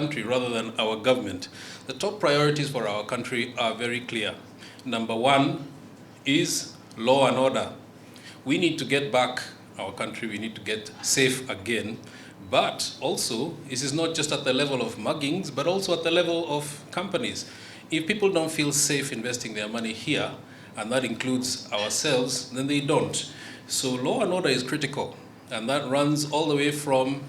country rather than our government. The top priorities for our country are very clear. Number one is law and order. We need to get back our country, we need to get safe again. But also, this is not just at the level of muggings, but also at the level of companies. If people don't feel safe investing their money here, and that includes ourselves, then they don't. So law and order is critical, and that runs all the way from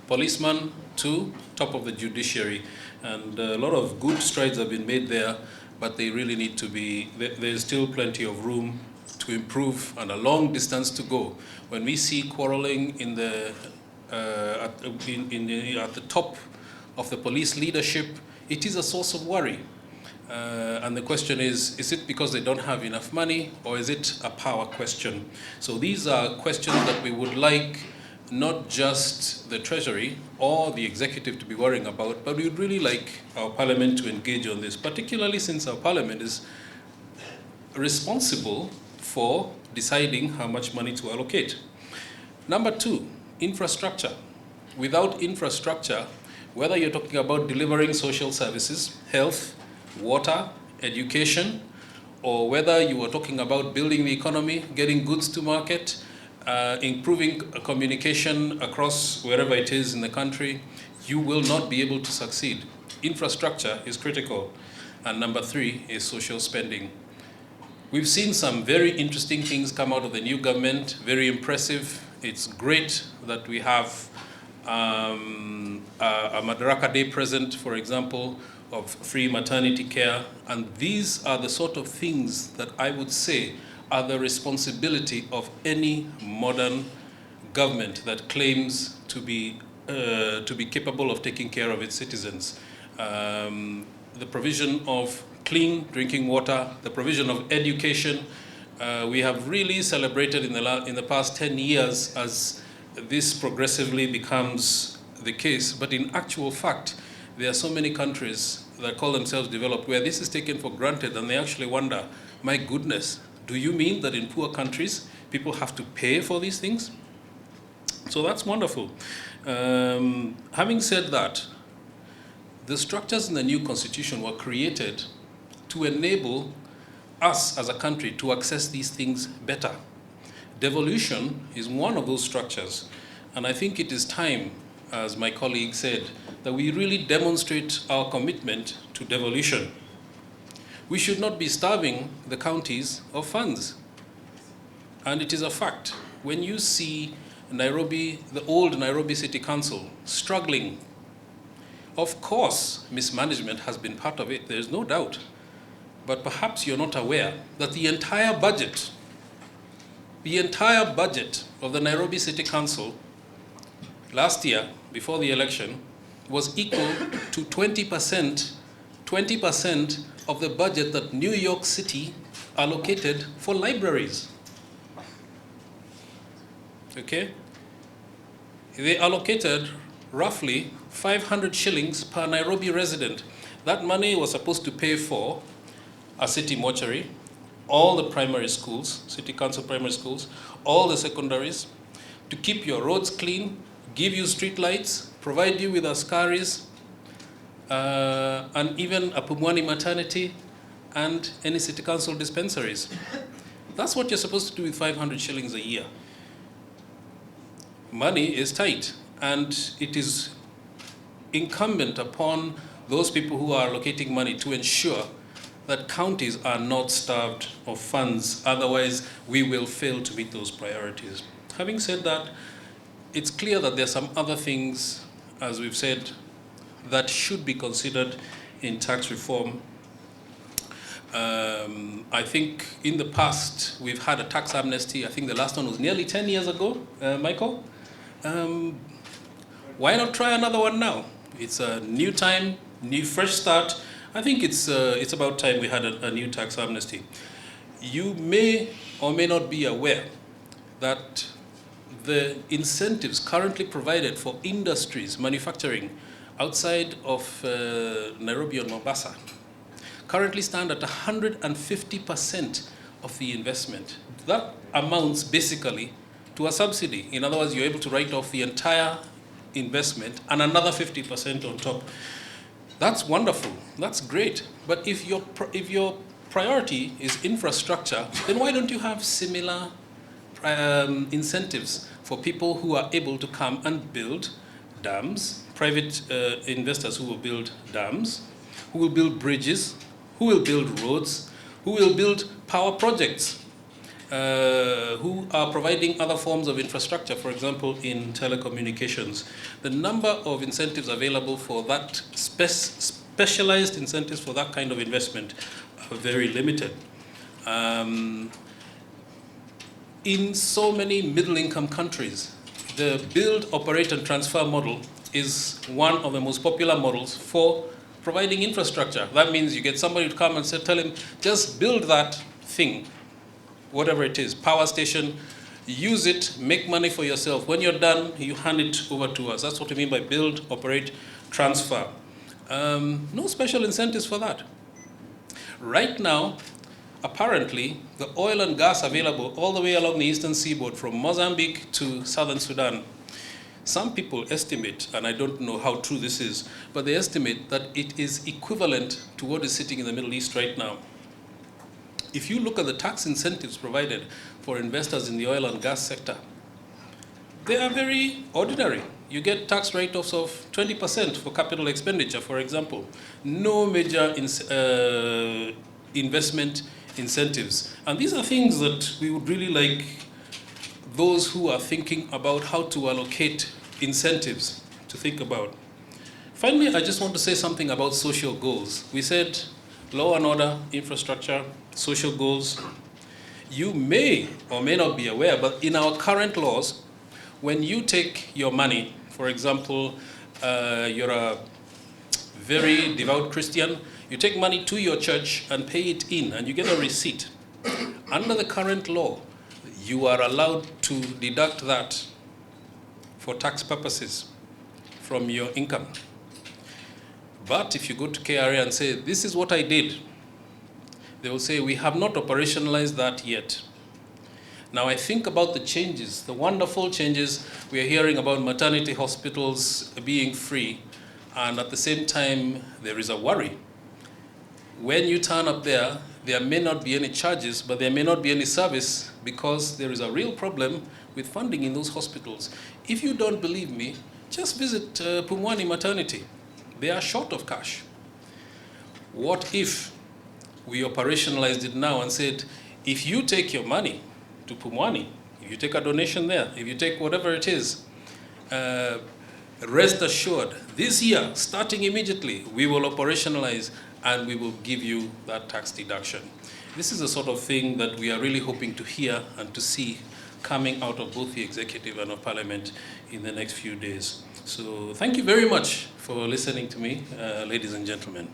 policeman to top of the judiciary. And a lot of good strides have been made there, but they really need to be, there's still plenty of room to improve and a long distance to go. When we see quarreling in the, at the top of the police leadership, it is a source of worry. And the question is it because they don't have enough money, or is it a power question? So these are questions that we would like not just the Treasury or the Executive to be worrying about, but we would really like our Parliament to engage on this, particularly since our Parliament is responsible for deciding how much money to allocate. Number two, infrastructure. Without infrastructure, whether you're talking about delivering social services, health, water, education, or whether you are talking about building the economy, getting goods to market, improving communication across wherever it is in the country, you will not be able to succeed. Infrastructure is critical. And number three is social spending. We've seen some very interesting things come out of the new government, very impressive. It's great that we have a Madaraka Day present, for example, of free maternity care. And these are the sort of things that I would say are the responsibility of any modern government that claims to be capable of taking care of its citizens. The provision of clean drinking water, the provision of education. We have really celebrated in the past 10 years as this progressively becomes the case. But in actual fact, there are so many countries that call themselves developed where this is taken for granted, and they actually wonder, my goodness, do you mean that in poor countries, people have to pay for these things? So that's wonderful. Having said that, the structures in the new constitution were created to enable us as a country to access these things better. Devolution is one of those structures, and I think it is time, as my colleague said, that we really demonstrate our commitment to devolution. We should not be starving the counties of funds. And it is a fact. When you see Nairobi, the old Nairobi City Council, struggling, of course, mismanagement has been part of it, there's no doubt. But perhaps you're not aware that the entire budget of the Nairobi City Council last year, before the election, was equal to 20% of the budget that New York City allocated for libraries. Okay? They allocated roughly 500 shillings per Nairobi resident. That money was supposed to pay for a city mortuary, all the primary schools, city council primary schools, all the secondaries, to keep your roads clean, give you street lights, provide you with askaris, and even a Pumwani maternity and any city council dispensaries. That's what you're supposed to do with 500 shillings a year. Money is tight, and it is incumbent upon those people who are allocating money to ensure that counties are not starved of funds. Otherwise, we will fail to meet those priorities. Having said that, it's clear that there are some other things, as we've said, that should be considered in tax reform. I think in the past, we've had a tax amnesty. I think the last one was nearly 10 years ago, Michael. Why not try another one now? It's a new time, new fresh start. I think it's about time we had a new tax amnesty. You may or may not be aware that the incentives currently provided for industries, manufacturing, outside of Nairobi and Mombasa, currently stand at 150% of the investment. That amounts basically to a subsidy. In other words, you're able to write off the entire investment and another 50% on top. That's wonderful. That's great. But if your priority is infrastructure, then why don't you have similar incentives for people who are able to come and build dams, private investors who will build dams, who will build bridges, who will build roads, who will build power projects, who are providing other forms of infrastructure, for example, in telecommunications. The number of incentives available for that, specialized incentives for that kind of investment are very limited. In so many middle-income countries, the build, operate, and transfer model is one of the most popular models for providing infrastructure. That means you get somebody to come and say, tell him, just build that thing, whatever it is, power station, use it, make money for yourself. When you're done, you hand it over to us. That's what we mean by build, operate, transfer. No special incentives for that. Right now, apparently, the oil and gas available all the way along the eastern seaboard from Mozambique to southern Sudan, some people estimate, and I don't know how true this is, but they estimate that it is equivalent to what is sitting in the Middle East right now. If you look at the tax incentives provided for investors in the oil and gas sector, they are very ordinary. You get tax write-offs of 20% for capital expenditure, for example. No major investment incentives. And these are things that we would really like those who are thinking about how to allocate incentives to think about. Finally, I just want to say something about social goals. We said law and order, infrastructure, social goals. You may or may not be aware, but in our current laws, when you take your money, for example, you're a very devout Christian, you take money to your church and pay it in, and you get a receipt. Under the current law, you are allowed to deduct that for tax purposes from your income. But if you go to KRA and say, this is what I did, they will say, we have not operationalized that yet. Now I think about the changes, the wonderful changes. We are hearing about maternity hospitals being free, and at the same time, there is a worry. When you turn up there may not be any charges, but there may not be any service because there is a real problem with funding in those hospitals. If you don't believe me, just visit Pumwani Maternity. They are short of cash. What if we operationalized it now and said, if you take your money to Pumwani, if you take a donation there, if you take whatever it is, rest assured, this year, starting immediately, we will operationalize and we will give you that tax deduction. This is the sort of thing that we are really hoping to hear and to see coming out of both the executive and of Parliament in the next few days. So thank you very much for listening to me, ladies and gentlemen.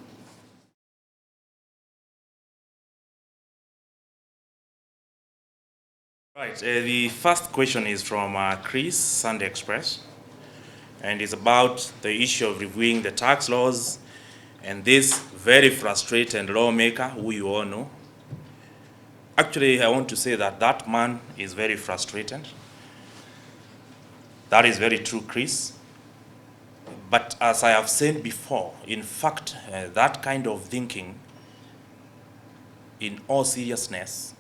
Right, the first question is from Chris, Sunday Express, and it's about the issue of reviewing the tax laws and this very frustrated lawmaker who you all know. Actually, I want to say that that man is very frustrated. That is very true, Chris. But as I have said before, in fact, that kind of thinking, in all seriousness,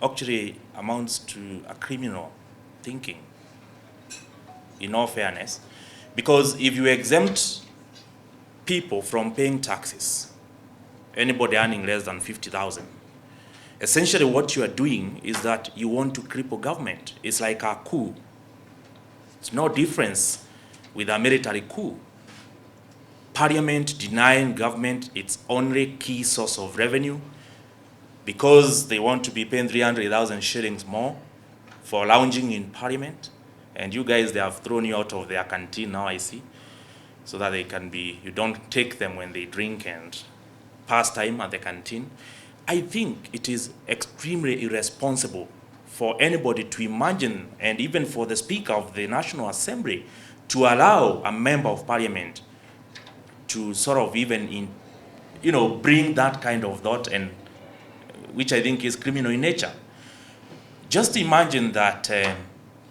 actually amounts to a criminal thinking, in all fairness. Because if you exempt people from paying taxes, anybody earning less than 50,000, essentially what you are doing is that you want to cripple government. It's like a coup. It's no difference with a military coup. Parliament denying government its only key source of revenue because they want to be paying 300,000 shillings more for lounging in Parliament. And you guys, they have thrown you out of their canteen now, I see, so that they can be, you don't take them when they drink and pass time at the canteen. I think it is extremely irresponsible for anybody to imagine, and even for the Speaker of the National Assembly, to allow a member of Parliament to sort of even, bring that kind of thought, and which I think is criminal in nature. Just imagine that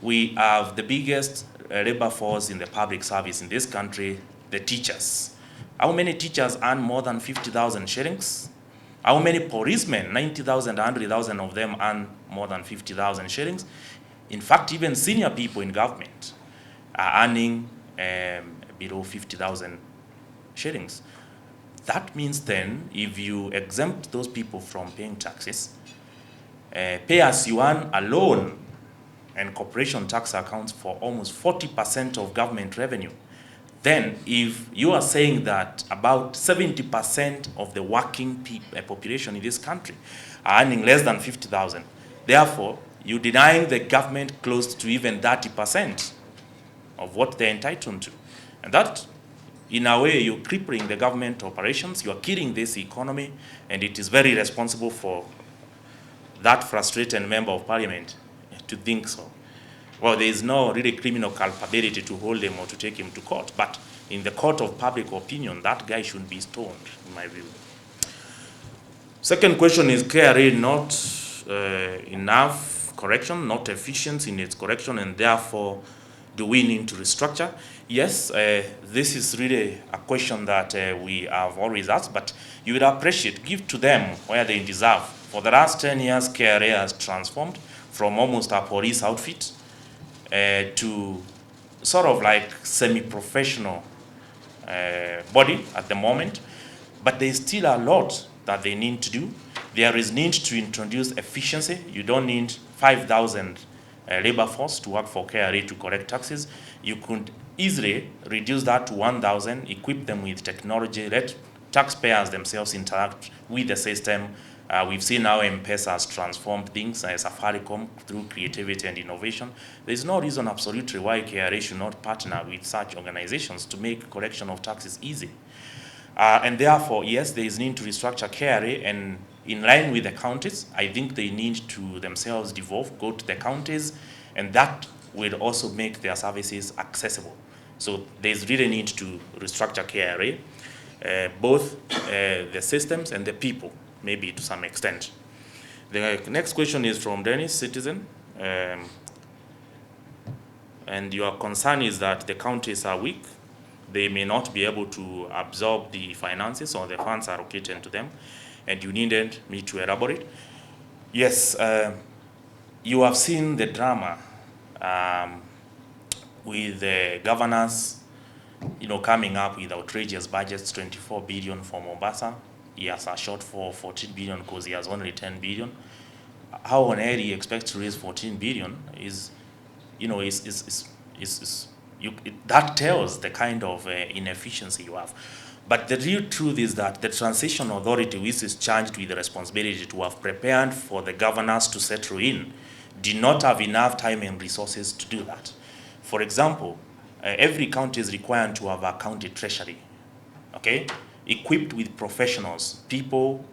we have the biggest labor force in the public service in this country, the teachers. How many teachers earn more than 50,000 shillings? How many policemen, 90,000, 100,000 of them earn more than 50,000 shillings? In fact, even senior people in government are earning below 50,000 shillings. That means then, if you exempt those people from paying taxes, pay as you earn alone, and corporation tax accounts for almost 40% of government revenue. Then, if you are saying that about 70% of the working population in this country are earning less than 50,000, therefore, you're denying the government close to even 30% of what they're entitled to. And that, in a way, you're crippling the government operations, you're killing this economy, and it is very responsible for that frustrated member of parliament to think so. Well, there is no really criminal culpability to hold him or to take him to court, but in the court of public opinion, that guy should be stoned, in my view. Second question is KRA not enough correction, not efficient in its correction, and therefore do we need to restructure? Yes, this is really a question that we have always asked, but you would appreciate, give to them where they deserve. For the last 10 years, KRA has transformed from almost a police outfit to sort of like semi-professional body at the moment, but there's still a lot that they need to do. There is need to introduce efficiency. You don't need 5,000 labor force to work for KRA to collect taxes. You could easily reduce that to 1,000, equip them with technology, let taxpayers themselves interact with the system. We've seen how M-Pesa has transformed things as Safaricom through creativity and innovation. There's no reason absolutely why KRA should not partner with such organizations to make collection of taxes easy. And therefore, yes, there is need to restructure KRA, and in line with the counties, I think they need to themselves devolve, go to the counties, and that will also make their services accessible. So there's really need to restructure KRA, both the systems and the people, maybe to some extent. The next question is from Dennis, citizen. And your concern is that the counties are weak. They may not be able to absorb the finances or the funds allocated to them. And you needed me to elaborate. Yes, you have seen the drama with the governors, coming up with outrageous budgets, 24 billion for Mombasa. He has a shortfall 14 billion because he has only 10 billion. How on earth he expects to raise 14 billion that tells the kind of inefficiency you have. But the real truth is that the Transition Authority, which is charged with the responsibility to have prepared for the governors to settle in, did not have enough time and resources to do that. For example, every county is required to have a county treasury, okay? Equipped with professionals, people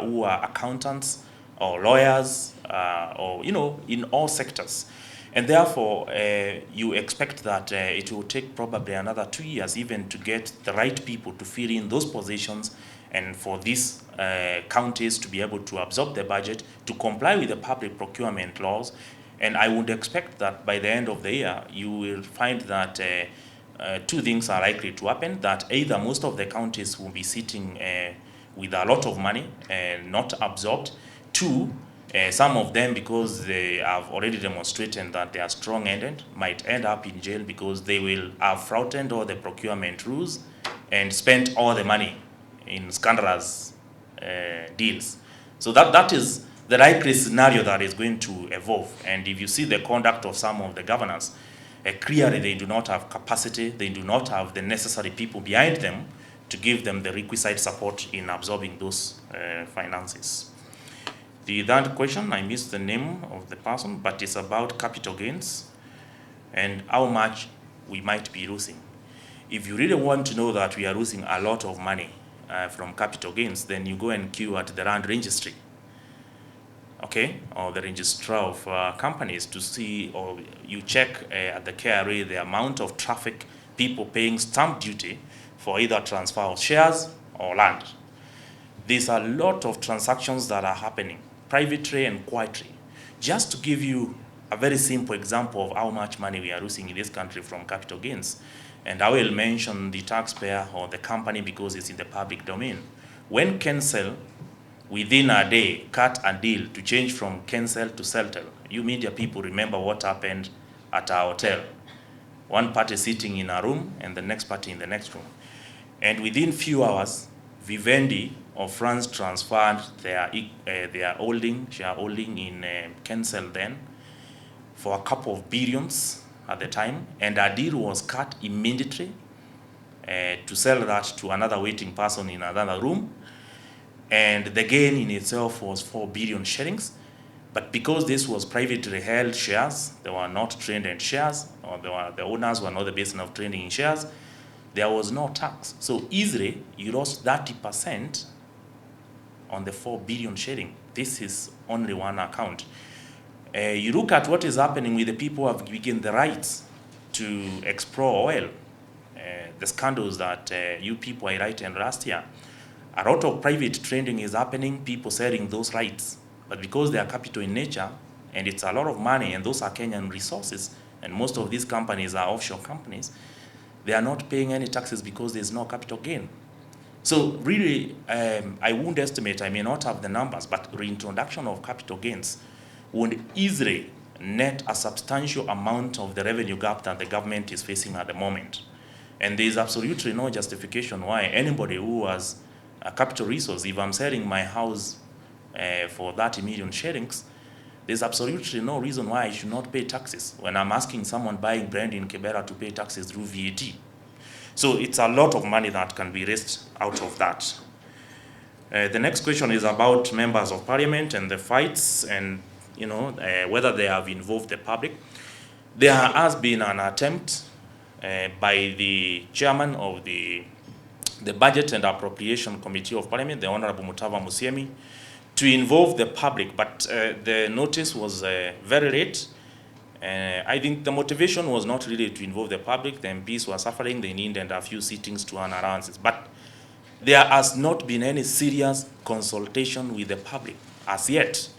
who are accountants or lawyers, or in all sectors. And therefore, you expect that it will take probably another 2 years even to get the right people to fill in those positions, and for these counties to be able to absorb the budget, to comply with the public procurement laws. And I would expect that by the end of the year, you will find that two things are likely to happen, that either most of the counties will be sitting with a lot of money and not absorbed. Two, some of them, because they have already demonstrated that they are strong-ended, might end up in jail because they will have flouted all the procurement rules and spent all the money in scandalous deals. So that is the likely scenario that is going to evolve. And if you see the conduct of some of the governors, clearly they do not have capacity, they do not have the necessary people behind them to give them the requisite support in absorbing those finances. The third question, I missed the name of the person, but it's about capital gains and how much we might be losing. If you really want to know that we are losing a lot of money from capital gains, then you go and queue at the land registry, okay, or the registrar of companies to see, or you check at the KRA the amount of traffic, people paying stamp duty for either transfer of shares or land. There's a lot of transactions that are happening, privately and quietly. Just to give you a very simple example of how much money we are losing in this country from capital gains. And I will mention the taxpayer or the company because it's in the public domain. When Kensel, within a day, cut a deal to change from Kensel to Celtel, you media people remember what happened at our hotel. One party sitting in a room and the next party in the next room. And within few hours, Vivendi of France transferred their shareholding in Kensel then for a couple of billions at the time, and a deal was cut immediately to sell that to another waiting person in another room. And the gain in itself was 4 billion shillings. But because this was privately held shares, they were not traded shares, or the owners were not the business of trading in shares, there was no tax. So easily, you lost 30% on the 4 billion shilling. This is only one account. You look at what is happening with the people who have given the rights to explore oil, the scandals that you people highlighted last year. A lot of private trading is happening, people selling those rights. But because they are capital in nature, and it's a lot of money, and those are Kenyan resources, and most of these companies are offshore companies, they are not paying any taxes because there's no capital gain. So really, I won't estimate, I may not have the numbers, but reintroduction of capital gains would easily net a substantial amount of the revenue gap that the government is facing at the moment. And there is absolutely no justification why anybody who has a capital resource, if I'm selling my house for 30 million shillings, there's absolutely no reason why I should not pay taxes when I'm asking someone buying brand in Kibera to pay taxes through VAT. So it's a lot of money that can be raised out of that. The next question is about members of parliament and the fights and whether they have involved the public. There has been an attempt by the chairman of the Budget and Appropriation Committee of Parliament, the Honorable Mutava Musiemi, to involve the public, but the notice was very late. I think the motivation was not really to involve the public. The MPs were suffering, they needed a few sittings to earn allowances. But there has not been any serious consultation with the public as yet.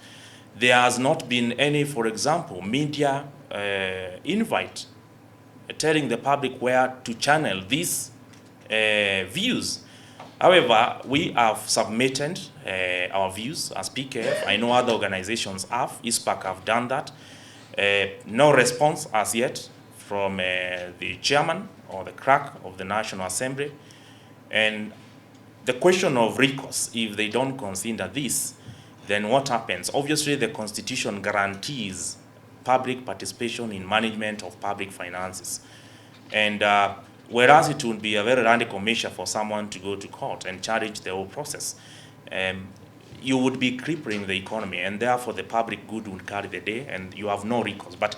There has not been any, for example, media invite telling the public where to channel these views. However, we have submitted our views as PKF. I know other organizations have. ISPAC have done that. No response as yet from the chairman or the clerk of the National Assembly. And the question of recourse, if they don't consider this, then what happens? Obviously, the Constitution guarantees public participation in management of public finances. And whereas it would be a very radical measure for someone to go to court and challenge the whole process, you would be crippling the economy, and therefore the public good would carry the day, and you have no recourse. But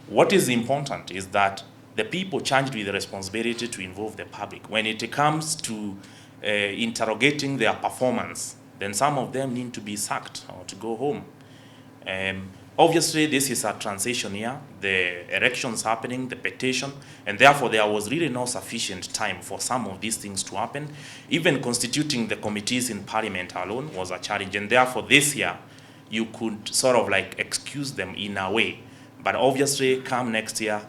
what is important is that the people charged with the responsibility to involve the public, when it comes to interrogating their performance, then some of them need to be sacked or to go home. Obviously, this is a transition year, the elections happening, the petition, and therefore there was really no sufficient time for some of these things to happen. Even constituting the committees in Parliament alone was a challenge, and therefore this year, you could sort of like excuse them in a way. But obviously, come next year,